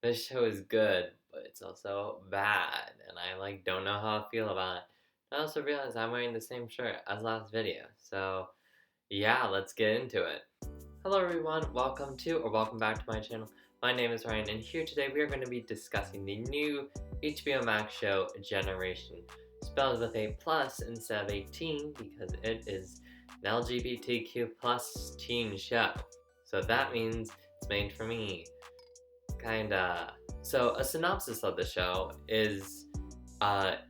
This show is good, but it's also bad, and I don't know how I feel about it. I also realized I'm wearing the same shirt as last video, so yeah, let's get into it. Hello everyone, welcome back to my channel. My name is Ryan, and here today we are going to be discussing the new HBO Max show, Generation, spelled with a plus instead of a teen because it is an LGBTQ plus teen show. So that means it's made for me. Kinda. So a synopsis of the show is,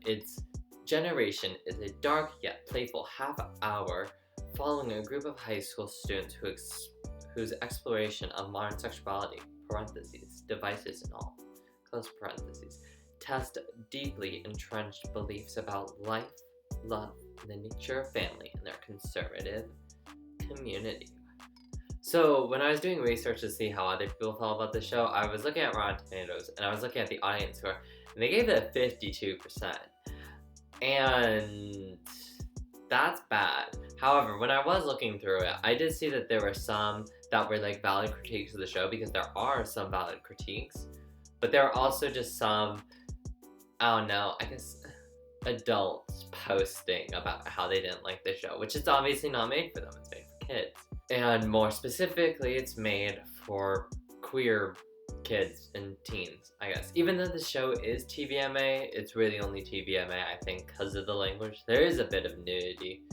it's Generation is a dark yet playful half hour following a group of high school students whose exploration of modern sexuality (parentheses, devices and all, close parentheses) test deeply entrenched beliefs about life, love, and the nature of family in their conservative community. So when I was doing research to see how other people felt about the show, I was looking at Rotten Tomatoes and I was looking at the audience score, and they gave it a 52%. And that's bad. However, when I was looking through it, I did see that there were some that were valid critiques of the show, because there are some valid critiques, but there are also just some, I don't know, I guess adults posting about how they didn't like the show, which is obviously not made for them, it's made for kids. And more specifically, it's made for queer kids and teens, I guess. Even though the show is TVMA, it's really only TVMA, I think, because of the language. There is a bit of nudity,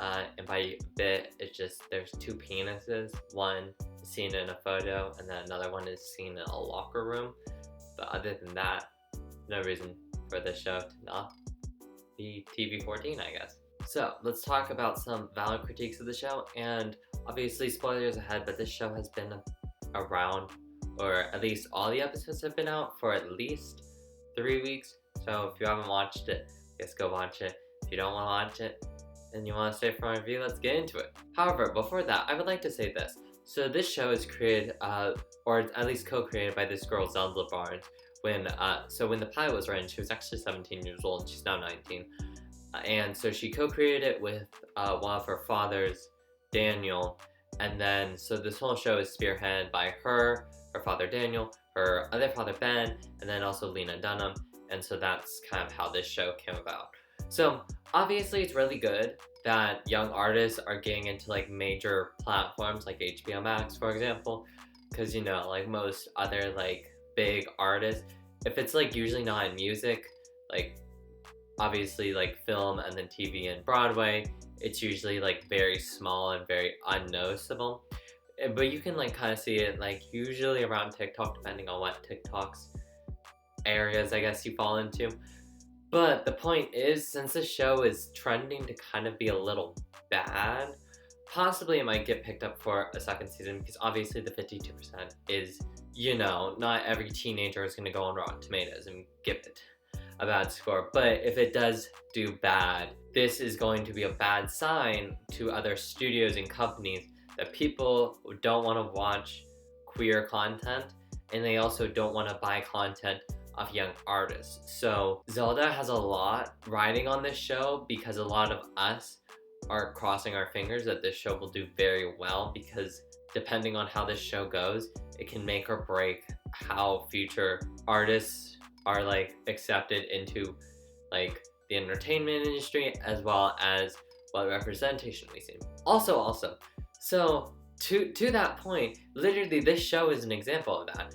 and by bit, it's just there's two penises. One is seen in a photo, and then another one is seen in a locker room. But other than that, no reason for the show to not be TV-14, I guess. So let's talk about some valid critiques of the show, and obviously spoilers ahead, but this show has been around, or at least all the episodes have been out for at least 3 weeks. So if you haven't watched it, I guess go watch it. If you don't want to watch it and you want to stay for my review, let's get into it. However, before that, I would like to say this. So this show is created, or at least co-created by this girl, Zelda Barnes. When the pilot was written, she was actually 17 years old, and she's now 19. And so she co-created it with one of her fathers, Daniel, and then so this whole show is spearheaded by her father Daniel, her other father Ben, and then also Lena Dunham, and so that's kind of how this show came about. So obviously it's really good that young artists are getting into major platforms like HBO Max, for example, because most other big artists, if it's usually not in music, obviously film and then TV and Broadway, it's usually very small and very unnoticeable. But you can kind of see it usually around TikTok, depending on what TikTok's areas I guess you fall into. But the point is, since this show is trending to kind of be a little bad, possibly it might get picked up for a second season, because obviously the 52% is, not every teenager is going to go on Rotten Tomatoes and give it a bad score. But if it does do bad, this is going to be a bad sign to other studios and companies that people don't want to watch queer content, and they also don't want to buy content of young artists. So Zelda has a lot riding on this show, because a lot of us are crossing our fingers that this show will do very well, because depending on how this show goes, it can make or break how future artists are accepted into the entertainment industry, as well as what representation we see. Also, so to that point, literally this show is an example of that.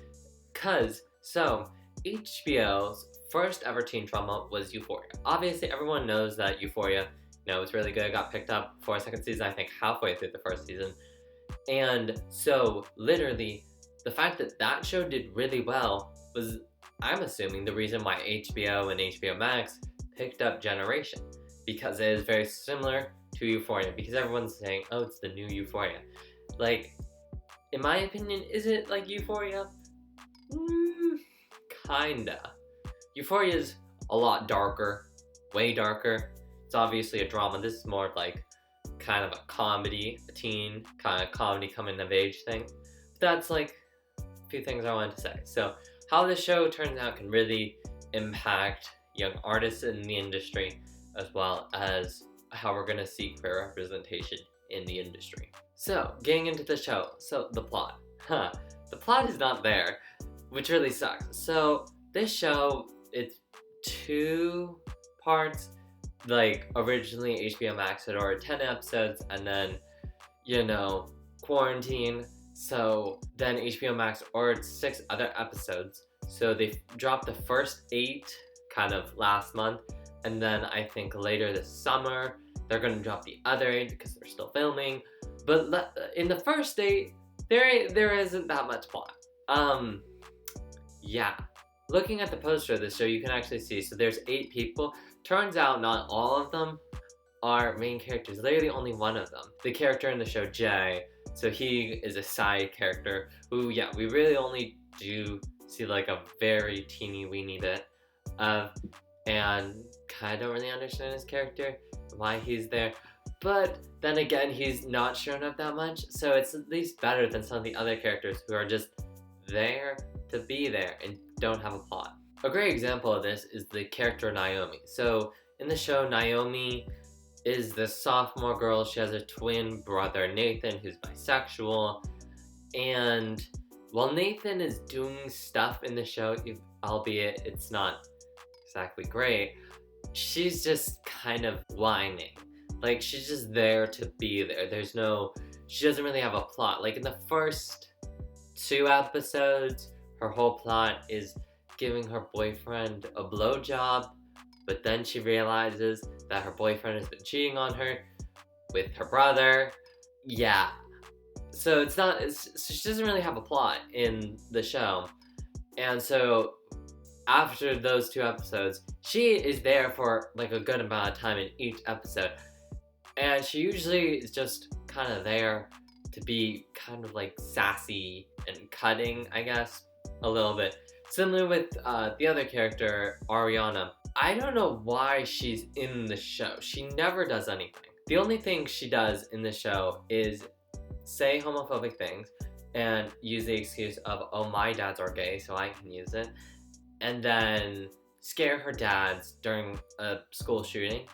HBO's first ever teen drama was Euphoria. Obviously everyone knows that Euphoria, was really good. It got picked up for a second season, I think halfway through the first season. And so literally the fact that that show did really well was, I'm assuming, the reason why HBO and HBO Max picked up Generation, because it is very similar to Euphoria, because everyone's saying, oh, it's the new Euphoria. In my opinion, is it like Euphoria? Kinda. Euphoria is a lot darker, way darker. It's obviously a drama. This is more kind of a comedy, a teen kind of comedy coming of age thing. But that's a few things I wanted to say. So how this show turns out can really impact young artists in the industry, as well as how we're gonna see queer representation in the industry. So getting into the show, so the plot. The plot is not there. which really sucks. So this show, it's 2 parts. Like originally HBO Max had ordered 10 episodes, and then quarantine. So then HBO Max ordered 6 other episodes. So they dropped the first 8 kind of last month, and then I think later this summer they're gonna drop the other 8 because they're still filming. But in the first 8, there isn't that much plot. Yeah. Looking at the poster of this show, you can actually see. So there's 8 people. Turns out not all of them are main characters. Literally only one of them. The character in the show, Jay. So he is a side character who, yeah, we really only do see like a very teeny weeny bit of, and kind of don't really understand his character, why he's there. But then again, he's not shown up that much, so it's at least better than some of the other characters who are just there to be there and don't have a plot. A great example of this is the character Naomi. So in the show, Naomi is the sophomore girl. She has a twin brother, Nathan, who's bisexual. And while Nathan is doing stuff in the show, albeit it's not exactly great, she's just kind of whining. Like, she's just there to be there. She doesn't really have a plot. Like, in the first 2 episodes, her whole plot is giving her boyfriend a blowjob, but then she realizes that her boyfriend has been cheating on her with her brother. Yeah. So she doesn't really have a plot in the show. And so after those 2 episodes, she is there for like a good amount of time in each episode. And she usually is just kind of there to be kind of like sassy and cutting, I guess, a little bit. Similar with the other character, Ariana. I don't know why she's in the show. She never does anything. The only thing she does in the show is say homophobic things and use the excuse of, oh, my dads are gay, so I can use it. And then scare her dads during a school shooting.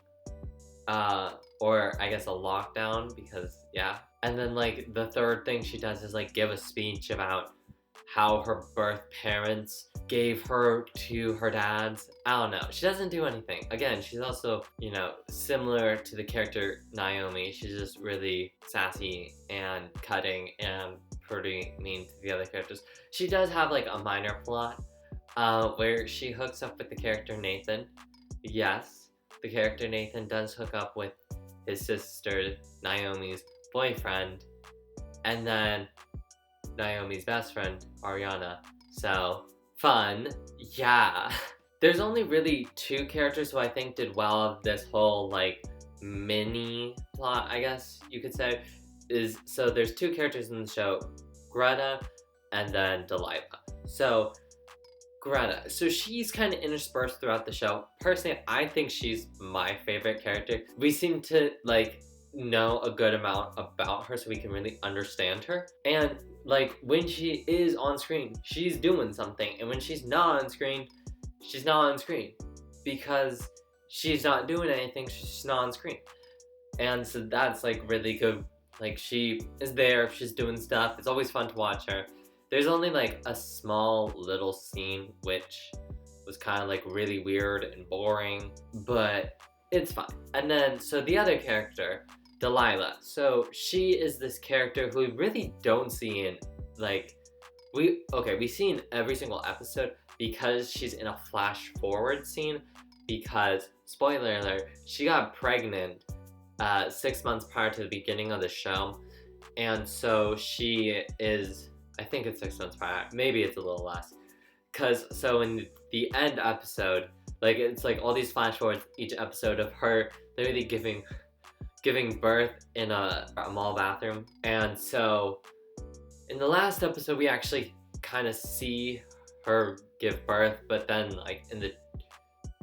Or I guess a lockdown, because yeah. And then like the third thing she does is like give a speech about how her birth parents gave her to her dads. I don't know. She doesn't do anything. Again, she's also, similar to the character Naomi. She's just really sassy and cutting and pretty mean to the other characters. She does have like a minor plot where she hooks up with the character Nathan. Yes, the character Nathan does hook up with his sister Naomi's boyfriend, and then Naomi's best friend, Ariana. So, fun. Yeah. There's only really 2 characters who I think did well of this whole, like, mini plot, I guess you could say. So there's 2 characters in the show, Greta and then Delilah. So, Greta. So she's kind of interspersed throughout the show. Personally, I think she's my favorite character. We seem to, like, know a good amount about her so we can really understand her. And like when she is on screen, she's doing something, and when she's not on screen, she's not on screen because she's not doing anything. She's not on screen. And so that's like really good. Like, she is there, she's doing stuff. It's always fun to watch her. There's only like a small little scene which was kind of like really weird and boring, but it's fine. And then so the other character, Delilah. So she is this character who we really don't see in, like, we see in every single episode because she's in a flash forward scene, because, spoiler alert, she got pregnant 6 months prior to the beginning of the show. And so she is, I think it's 6 months prior, maybe it's a little less. So in the end episode, like, it's like all these flash forwards each episode of her literally giving birth in a mall bathroom. And so in the last episode, we actually kind of see her give birth, but then like in the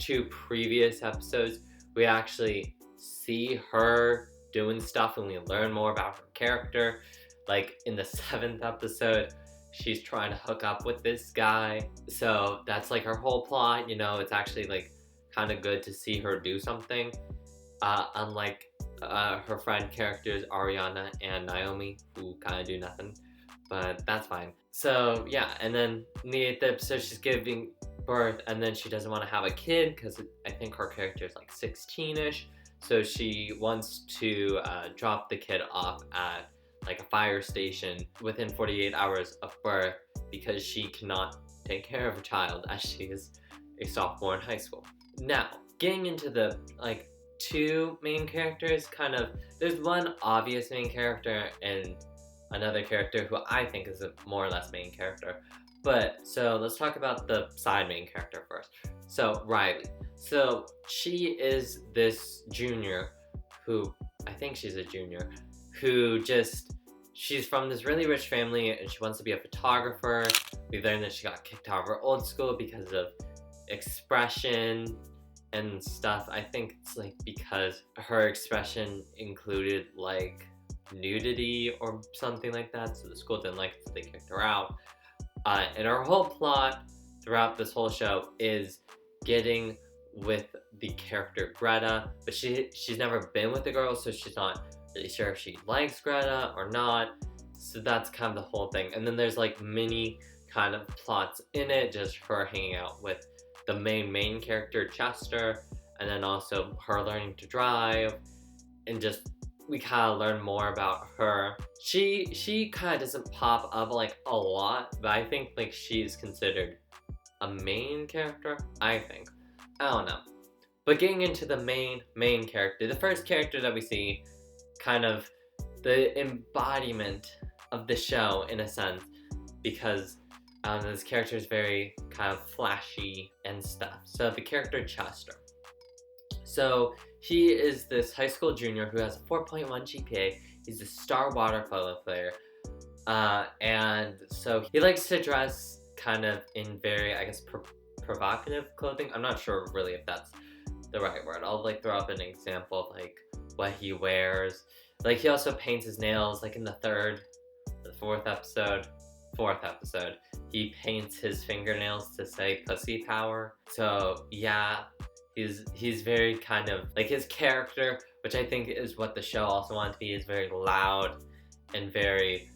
2 previous episodes, we actually see her doing stuff and we learn more about her character. Like in the 7th episode, she's trying to hook up with this guy. So that's like her whole plot, it's actually like kind of good to see her do something. Unlike her friend characters Ariana and Naomi, who kind of do nothing. but that's fine. So yeah, and then so she's giving birth, and then she doesn't want to have a kid because I think her character is like 16ish. So she wants to drop the kid off at like a fire station within 48 hours of birth because she cannot take care of a child as she is a sophomore in high school. Now, getting into the like two main characters, kind of, there's one obvious main character and another character who I think is a more or less main character. But so let's talk about the side main character first. So Riley. So she is this junior who, I think she's a junior, who she's from this really rich family and she wants to be a photographer. We learned that she got kicked out of her old school because of expression and stuff. I think it's like because her expression included like nudity or something like that, so the school didn't like it, so they kicked her out. And her whole plot throughout this whole show is getting with the character Greta, but she's never been with the girl, so she's not really sure if she likes Greta or not. So that's kind of the whole thing. And then there's like mini kind of plots in it, just her hanging out with the main character Chester, and then also her learning to drive, and just we kind of learn more about her. She kind of doesn't pop up like a lot, but I think like she's considered a main character, I think. I don't know. But getting into the main character, the first character that we see, kind of the embodiment of the show in a sense, because this character is very kind of flashy and stuff. So the character Chester. So he is this high school junior who has a 4.1 GPA. He's a star water polo player. And so he likes to dress kind of in very, I guess, provocative clothing. I'm not sure really if that's the right word. I'll like throw up an example of like what he wears. Like he also paints his nails, like in the fourth episode, he paints his fingernails to say pussy power. So yeah, he's very kind of like his character, which I think is what the show also wanted to be, is very loud and very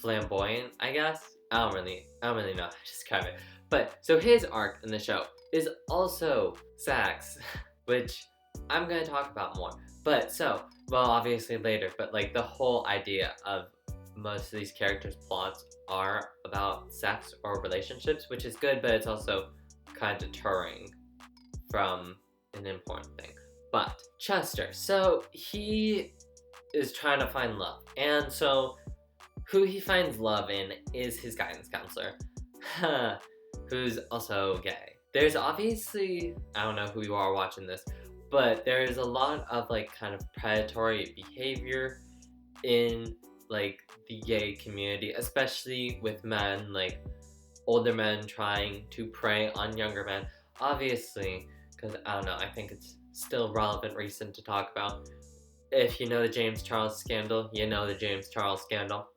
flamboyant, I guess. I don't really know how to describe it. But so his arc in the show is also sex, which I'm gonna talk about more. But so, well, obviously later, but like the whole idea of most of these characters' plots are about sex or relationships, which is good, but it's also kind of deterring from an important thing. But Chester, so he is trying to find love, and so who he finds love in is his guidance counselor, who's also gay. There's obviously, I don't know who you are watching this, but there's a lot of like kind of predatory behavior in like the gay community, especially with men, like older men trying to prey on younger men. Obviously, because I don't know, I think it's still relevant, recent to talk about. If you know the James Charles scandal, you know the James Charles scandal.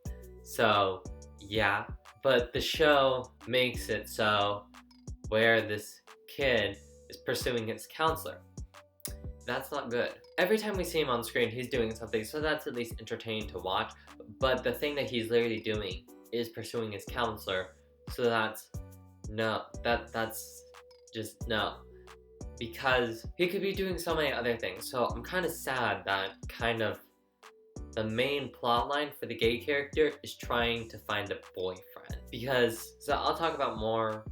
So yeah, but the show makes it so where this kid is pursuing his counselor. That's not good. Every time we see him on screen, he's doing something, so that's at least entertaining to watch. But the thing that he's literally doing is pursuing his counselor, so that's just no. Because he could be doing so many other things. So I'm kind of sad that kind of the main plot line for the gay character is trying to find a boyfriend. Because, so I'll talk about more,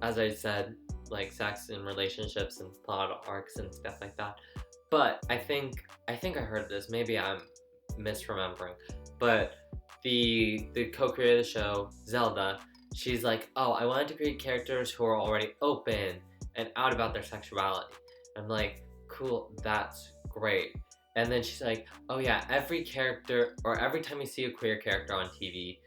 as I said, like sex and relationships and plot arcs and stuff like that. But I think I heard this, maybe I'm misremembering, but the co-creator of the show, Zelda, she's like, oh, I wanted to create characters who are already open and out about their sexuality. I'm like, cool, that's great. And then she's like, oh yeah, every character, or every time you see a queer character on TV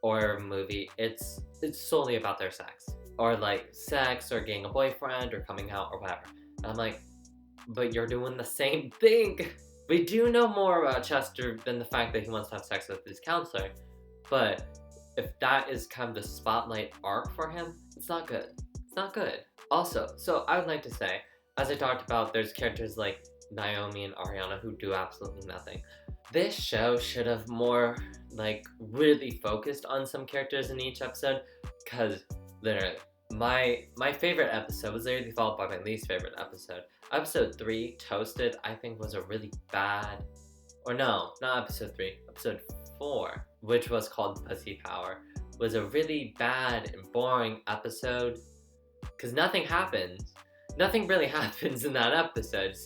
or a movie, it's solely about their sex. Or like sex, or getting a boyfriend, or coming out, or whatever. And I'm like, but you're doing the same thing. We do know more about Chester than the fact that he wants to have sex with his counselor. But if that is kind of the spotlight arc for him, it's not good. It's not good. Also, so I would like to say, as I talked about, there's characters like Naomi and Ariana who do absolutely nothing. This show should have more, like, really focused on some characters in each episode, because literally, my favorite episode was literally followed by my least favorite episode. Episode 3, Toasted, I think was a really bad, or no, not episode 3, episode 4, which was called Pussy Power, was a really bad and boring episode, because nothing happens. Nothing really happens in that episode.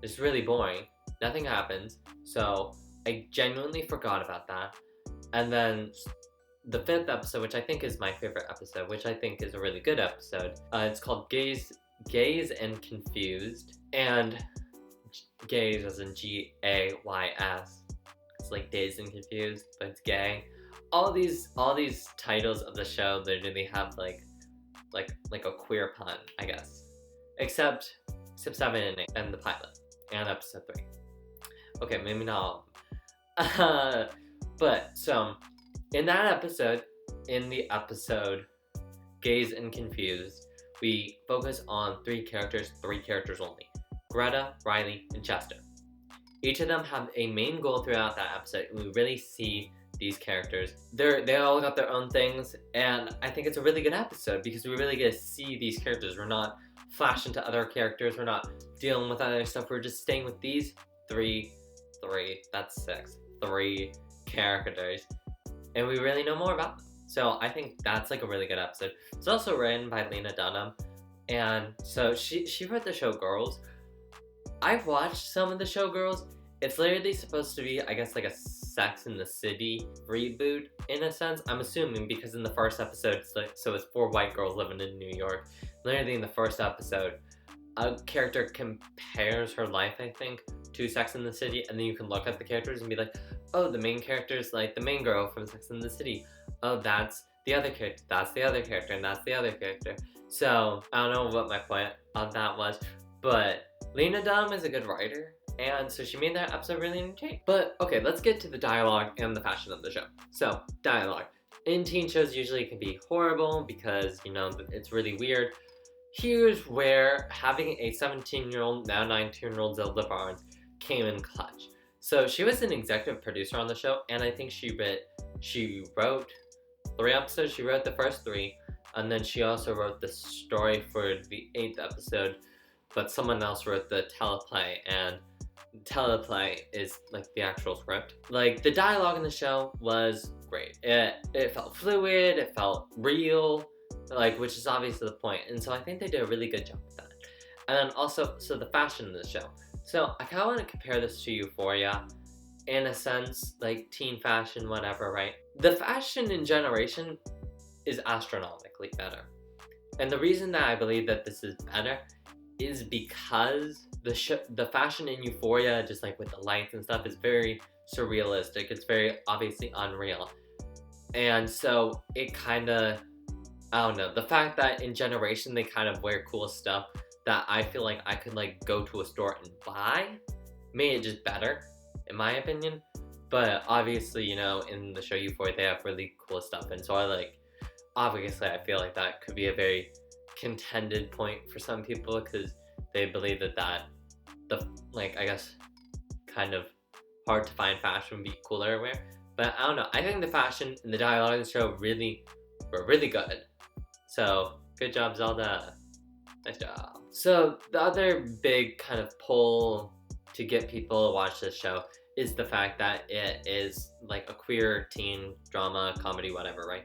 It's really boring. Nothing happens. So I genuinely forgot about that. And then the 5th episode, which I think is my favorite episode, which I think is a really good episode, it's called Gays and Confused. And gays as in Gays. It's like Dazed and Confused, but it's gay. All these titles of the show literally have like a queer pun, I guess. Except 7 and 8 and the pilot and episode 3. Okay, maybe not all of them. But so in that episode, in the episode Gays and Confused, we focus on 3 characters only: Greta, Riley, and Chester. Each of them have a main goal throughout that episode, and we really see these characters. They all got their own things, and I think it's a really good episode because we really get to see these characters. We're not flash into other characters. We're not dealing with other stuff. We're just staying with these three, that's 6, 3 characters, and we really know more about them. So I think that's like a really good episode. It's also written by Lena Dunham, and so she wrote the show Girls. I've watched some of the show Girls. It's literally supposed to be, I guess, like a Sex in the City reboot in a sense. I'm assuming because in the first episode, it's 4 white girls living in New York. Literally in the first episode, a character compares her life, I think, to Sex in the City, and then you can look at the characters and be like, oh, the main character's like the main girl from Sex in the City. Oh, that's the other character. That's the other character, and that's the other character. So I don't know what my point of that was, but Lena Dunham is a good writer, and so she made that episode really entertaining. But okay, let's get to the dialogue and the fashion of the show. So, dialogue. In teen shows, usually it can be horrible because, it's really weird. Here's where having a 17-year-old, now 19-year-old Zelda Barnes came in clutch. So she was an executive producer on the show, and I think she wrote 3 episodes. She wrote the first 3, and then she also wrote the story for the 8th episode, but someone else wrote the teleplay, and teleplay is like the actual script. Like, the dialogue in the show was great. It felt fluid, it felt real, like, which is obviously the point, and so I think they did a really good job with that. And then also, so the fashion in the show. So I kind of want to compare this to Euphoria, in a sense, like teen fashion, whatever, right? The fashion in Generation is astronomically better. And the reason that I believe that this is better is because the fashion in Euphoria, just like with the lights and stuff, is very surrealistic. It's very obviously unreal. And so it kind of, I don't know, the fact that in Generation they kind of wear cool stuff that I feel like I could like go to a store and buy made it just better, in my opinion. But obviously, in the show Euphoria, they have really cool stuff. And so obviously I feel like that could be a very contended point for some people because they believe that I guess, kind of hard to find fashion would be cooler to wear. But I don't know. I think the fashion and the dialogue in the show were really good. So, good job, Zelda. Nice job. So, the other big kind of pull to get people to watch this show is the fact that it is like a queer teen drama, comedy, whatever, right?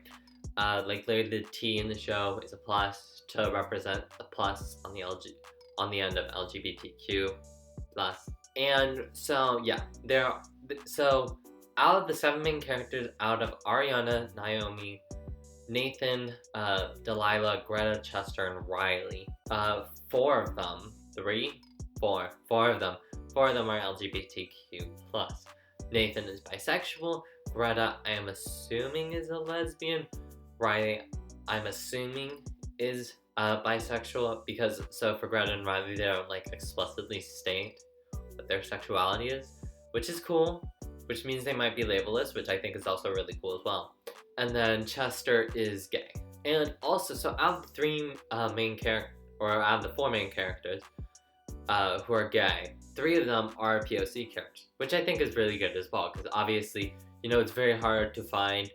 Like literally the T in the show is a plus to represent a plus on the end of LGBTQ plus. And so yeah, so out of the 7 main characters, out of Ariana, Naomi, Nathan, Delilah, Greta, Chester, and Riley, 4 of them are LGBTQ plus. Nathan is bisexual. Greta, I am assuming, is a lesbian. Riley, I'm assuming, is bisexual, because so for Greta and Riley, they don't like explicitly state what their sexuality is, which is cool, which means they might be labelless, which I think is also really cool as well. And then Chester is gay. And also, so out of the 4 main characters, who are gay. 3 of them are POC characters, which I think is really good as well, because obviously, it's very hard to find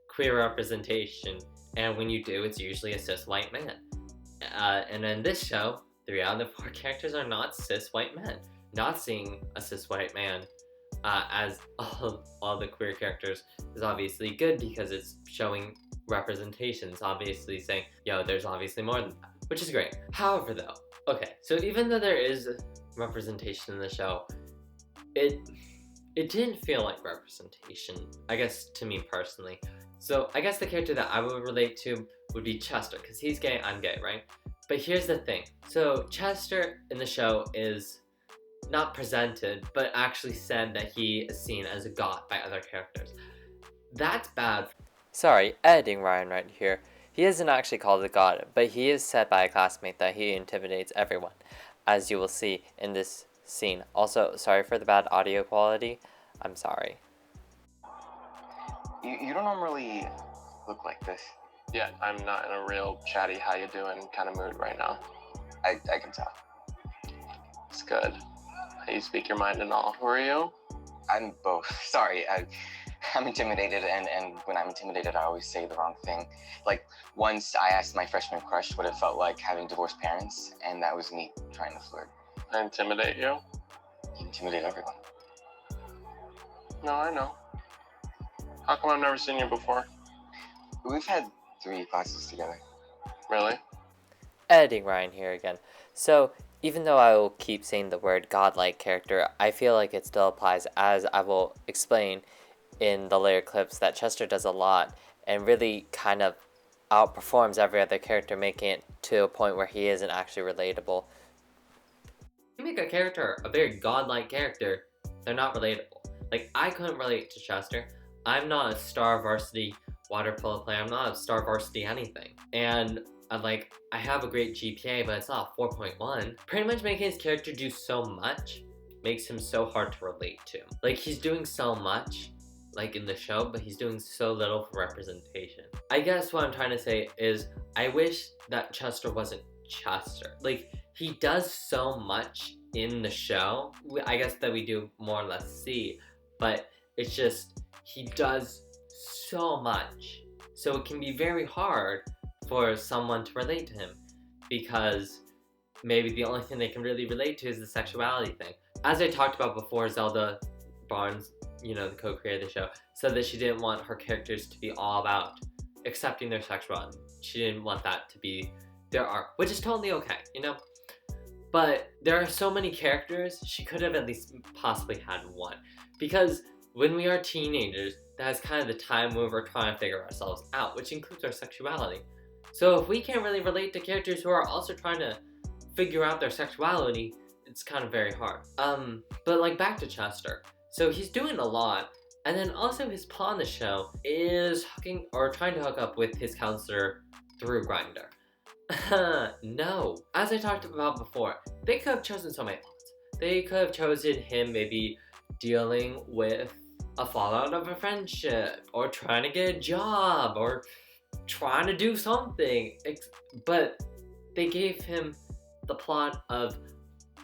queer representation, and when you do, it's usually a cis white man. And in this show, 3 out of the 4 characters are not cis white men. Not seeing a cis white man as all the queer characters is obviously good, because it's showing representation. It's obviously saying, there's obviously more than that, which is great. However, though, okay, so even though there is representation in the show, it didn't feel like representation, I guess, to me personally. So I guess the character that I would relate to would be Chester, because he's gay, I'm gay, right? But here's the thing. So Chester in the show is not presented, but actually said that he is seen as a god by other characters. That's bad. Sorry, editing Ryan right here. He isn't actually called a god, but he is said by a classmate that he intimidates everyone, as you will see in this scene. Also, sorry for the bad audio quality. I'm sorry. You don't normally look like this. Yeah, I'm not in a real chatty, how you doing kind of mood right now. I can tell. It's good. You speak your mind and all. Who are you? I'm both. Sorry, I'm intimidated, and when I'm intimidated, I always say the wrong thing. Like, once I asked my freshman crush what it felt like having divorced parents, and that was me trying to flirt. I intimidate you? You intimidate everyone. No, I know. How come I've never seen you before? We've had 3 classes together. Really? Editing Ryan here again. So, even though I will keep saying the word godlike character, I feel like it still applies, as I will explain in the later clips that Chester does a lot and really kind of outperforms every other character, making it to a point where he isn't actually relatable. You make a character a very godlike character, they're not relatable. Like, I couldn't relate to Chester. I'm not a star varsity water polo player. I'm not a star varsity anything. And I have a great GPA, but it's not a 4.1. Pretty much making his character do so much makes him so hard to relate to. Like, he's doing so much, like, in the show, but he's doing so little for representation. I guess what I'm trying to say is, I wish that Chester wasn't Chester. Like, he does so much in the show, I guess, that we do more or less see, but it's just, he does so much. So it can be very hard for someone to relate to him, because maybe the only thing they can really relate to is the sexuality thing. As I talked about before, Zelda Barnes, the co-creator of the show, said that she didn't want her characters to be all about accepting their sexuality. She didn't want that to be their arc, which is totally okay, But there are so many characters, she could have at least possibly had one. Because when we are teenagers, that's kind of the time when we're trying to figure ourselves out, which includes our sexuality. So if we can't really relate to characters who are also trying to figure out their sexuality, it's kind of very hard. But back to Chester. So he's doing a lot, and then also his plot on the show is hooking or trying to hook up with his counselor through Grindr. No. As I talked about before, they could have chosen so many plots. They could have chosen him maybe dealing with a fallout of a friendship, or trying to get a job, or trying to do something. But they gave him the plot of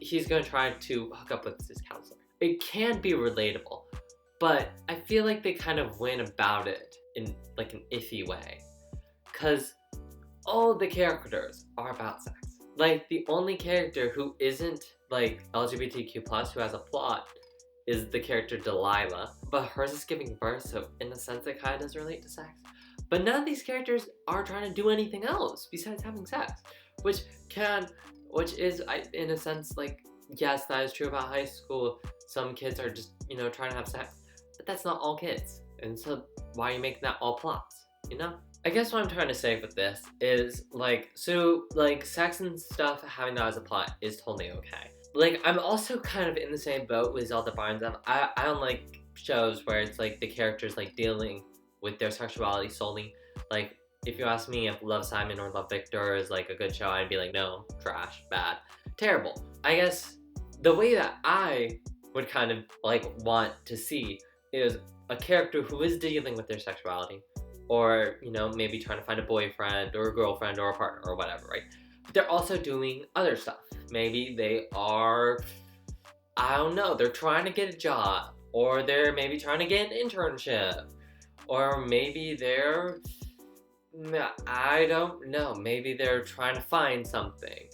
he's going to try to hook up with his counselor. It can be relatable, but I feel like they kind of went about it in an iffy way. Because all the characters are about sex. The only character who isn't LGBTQ+, who has a plot, is the character Delilah, but hers is giving birth, so in a sense it kind of does relate to sex. But none of these characters are trying to do anything else besides having sex, which is, in a sense, yes, that is true about high school. Some kids are just, trying to have sex, but that's not all kids, and so why are you making that all plots, I guess what I'm trying to say with this is, sex and stuff, having that as a plot is totally okay. I'm also kind of in the same boat with Zelda Barnes. I don't like shows where it's, the characters, dealing with their sexuality solely. If you ask me if Love, Simon or Love, Victor is, a good show, I'd be like, no, trash, bad, terrible. I guess the way that I would kind of, want to see is a character who is dealing with their sexuality, or, maybe trying to find a boyfriend or a girlfriend or a partner or whatever, right? But they're also doing other stuff. maybe they are, I don't know, they're trying to get a job, or they're maybe trying to get an internship, or maybe they're, I don't know, maybe they're trying to find something.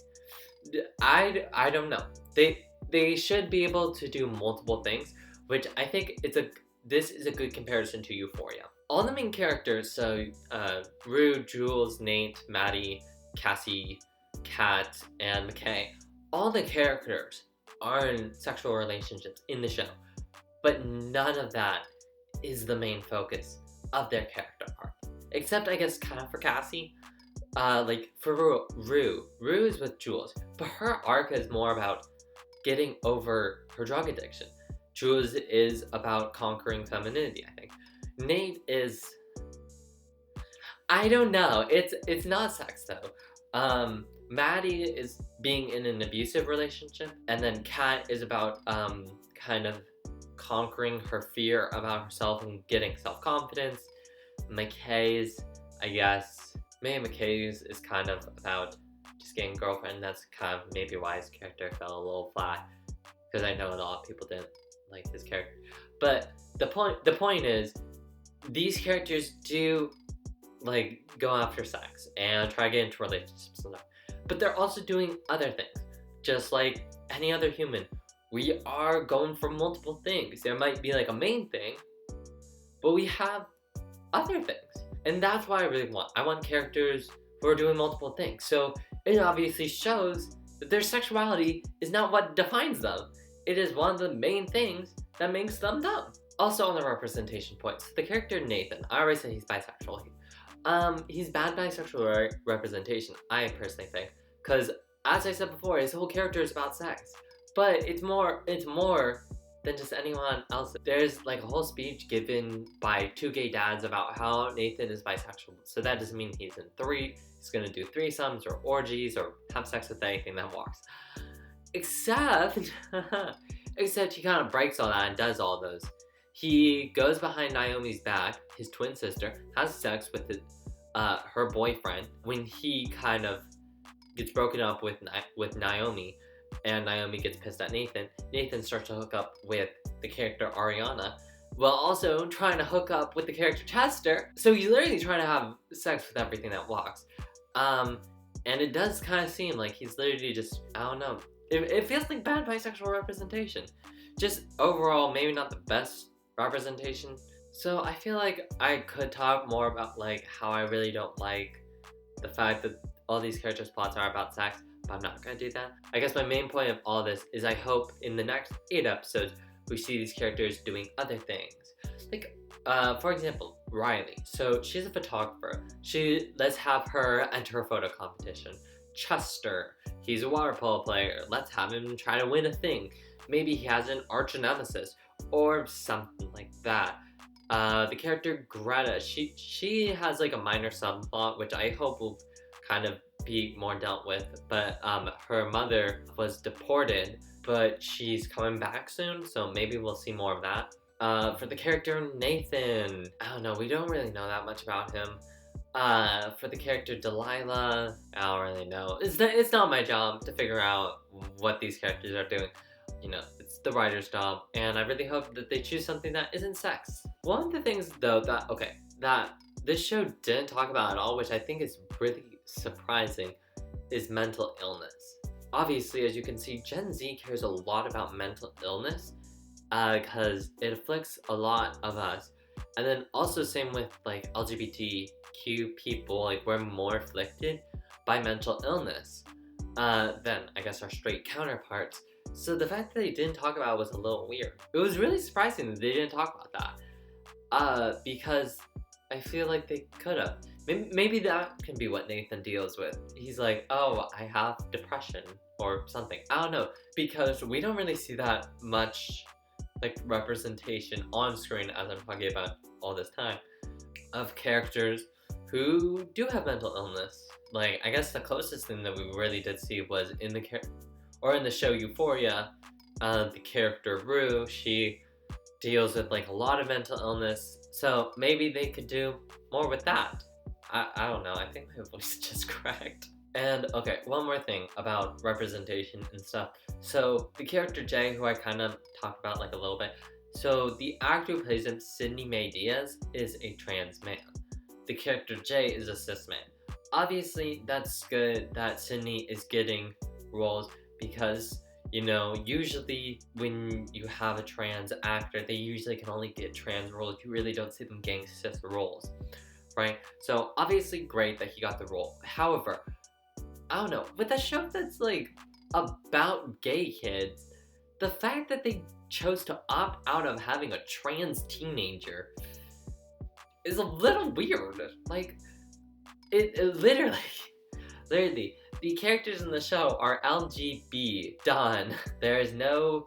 I don't know. They should be able to do multiple things, which I think this is a good comparison to Euphoria. All the main characters, so Rue, Jules, Nate, Maddie, Cassie, Kat, and McKay, all the characters are in sexual relationships in the show, but none of that is the main focus of their character arc. Except, I guess, kind of for Cassie. Like, for Rue is with Jules, but her arc is more about getting over her drug addiction. Jules is about conquering femininity, I think. Nate is, I don't know, it's not sex though. Maddie is being in an abusive relationship, and then Kat is about kind of conquering her fear about herself and getting self-confidence. McKay's, I guess, McKay's is kind of about just getting a girlfriend. That's kind of maybe why his character fell a little flat, because I know a lot of people didn't like his character. But the point is, these characters do like go after sex and try to get into relationships and stuff, but they're also doing other things. Just like any other human, we are going for multiple things. There might be like a main thing, but we have other things, and that's what I really want. I want characters who are doing multiple things. So it obviously shows that their sexuality is not what defines them. It is one of the main things that makes them them. Also, on the representation points, the character Nathan, I already said he's bisexual. He's bad bisexual representation, I personally think, because as I said before, his whole character is about sex. But it's more than just anyone else. There's like a whole speech given by two gay dads about how Nathan is bisexual. So that doesn't mean he's gonna do threesomes or orgies or have sex with anything that walks. Except he kind of breaks all that and does all those. He goes behind Naomi's back, his twin sister, has sex with her boyfriend. When he kind of gets broken up with Naomi, and Naomi gets pissed at Nathan starts to hook up with the character Ariana, while also trying to hook up with the character Chester. So he's literally trying to have sex with everything that walks. And it does kind of seem like he's literally just, I don't know, it feels like bad bisexual representation. Just overall, maybe not the best representation. So I feel like I could talk more about like how I really don't like the fact that all these characters' plots are about sex, but I'm not gonna do that. I guess my main point of all this is I hope in the next 8 episodes we see these characters doing other things. Like, for example, Riley. So she's a photographer. Let's have her enter a photo competition. Chester, he's a water polo player. Let's have him try to win a thing. Maybe he has an arch nemesis or something like that. The character Greta, she has like a minor subplot, which I hope will kind of be more dealt with, but her mother was deported, but she's coming back soon, so maybe we'll see more of that. For the character Nathan, I don't know, we don't really know that much about him. For the character Delilah, I don't really know. It's not my job to figure out what these characters are doing. You know, it's the writer's job, and I really hope that they choose something that isn't sex. One of the things, though, that this show didn't talk about at all, which I think is really surprising, is mental illness. Obviously, as you can see, Gen Z cares a lot about mental illness, because it afflicts a lot of us. And then also same with like LGBTQ people, like we're more afflicted by mental illness than I guess our straight counterparts. So the fact that they didn't talk about it was a little weird. It was really surprising that they didn't talk about that. Because I feel like they could have. Maybe that can be what Nathan deals with. He's like, oh, I have depression or something. I don't know. Because we don't really see that much like representation on screen, as I'm talking about all this time, of characters who do have mental illness. Like, I guess the closest thing that we really did see was in the show Euphoria, the character Rue, she deals with like a lot of mental illness. So maybe they could do more with that. I don't know, I think my voice just cracked. And okay, one more thing about representation and stuff. So the character Jay, who I kind of talked about like a little bit, so the actor who plays him, Sidney Mae Diaz, is a trans man. The character Jay is a cis man. Obviously, that's good that Sidney is getting roles because, you know, usually when you have a trans actor, they usually can only get trans roles. You really don't see them getting cis roles, right? So obviously great that he got the role. However, I don't know, with a show that's like about gay kids, the fact that they chose to opt out of having a trans teenager is a little weird. Like, it literally, the characters in the show are LGB, done. There's no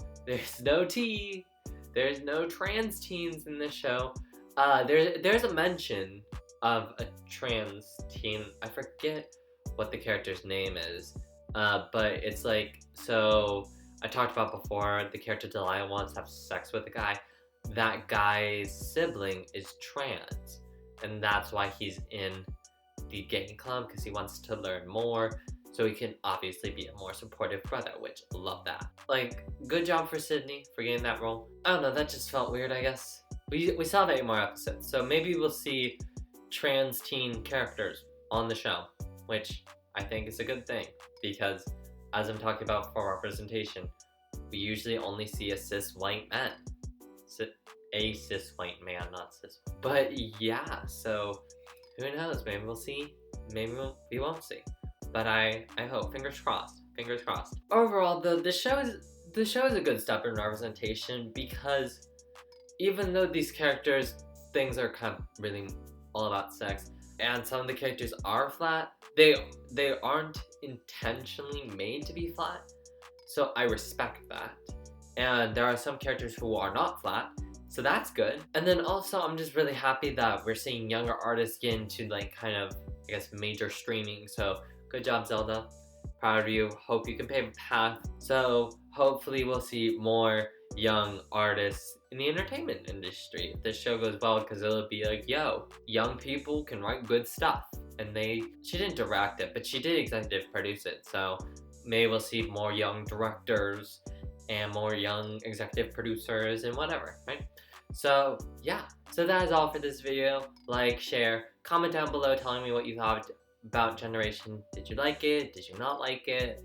T, there's no trans teens in the show. There's a mention of a trans teen. I forget what the character's name is, but it's like, so I talked about before, the character Delia wants to have sex with a guy. That guy's sibling is trans, and that's why he's in the gay club, because he wants to learn more, so he can obviously be a more supportive brother, which I love that. Like, good job for Sidney for getting that role. I don't know, that just felt weird, I guess. We still have 8 more episodes, so maybe we'll see trans teen characters on the show, which I think is a good thing, because as I'm talking about for representation, we usually only see a cis white man. A cis white man, not cis. But yeah, so who knows? Maybe we'll see. Maybe we won't see. But I hope. Fingers crossed. Fingers crossed. Overall, the show is a good step in representation, because even though these characters, things are kind of really all about sex, and some of the characters are flat, they aren't intentionally made to be flat. So I respect that. And there are some characters who are not flat, so that's good. And then also, I'm just really happy that we're seeing younger artists get into like kind of, I guess, major streaming. So good job, Zelda. Proud of you. Hope you can pave a path. So hopefully we'll see more young artists in the entertainment industry if this show goes well, because it'll be like, yo, young people can write good stuff. And she didn't direct it, but she did executive produce it. So maybe we'll see more young directors and more young executive producers and whatever, right? So yeah, so that is all for this video. Like, share, comment down below telling me what you thought about Generation. Did you like it? Did you not like it?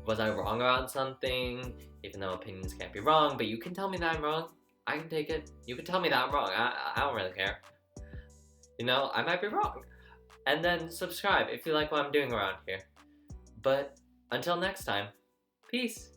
Was I wrong about something? Even though opinions can't be wrong, but you can tell me that I'm wrong. I can take it. You can tell me that I'm wrong. I don't really care. You know, I might be wrong. And then subscribe if you like what I'm doing around here. But until next time, peace.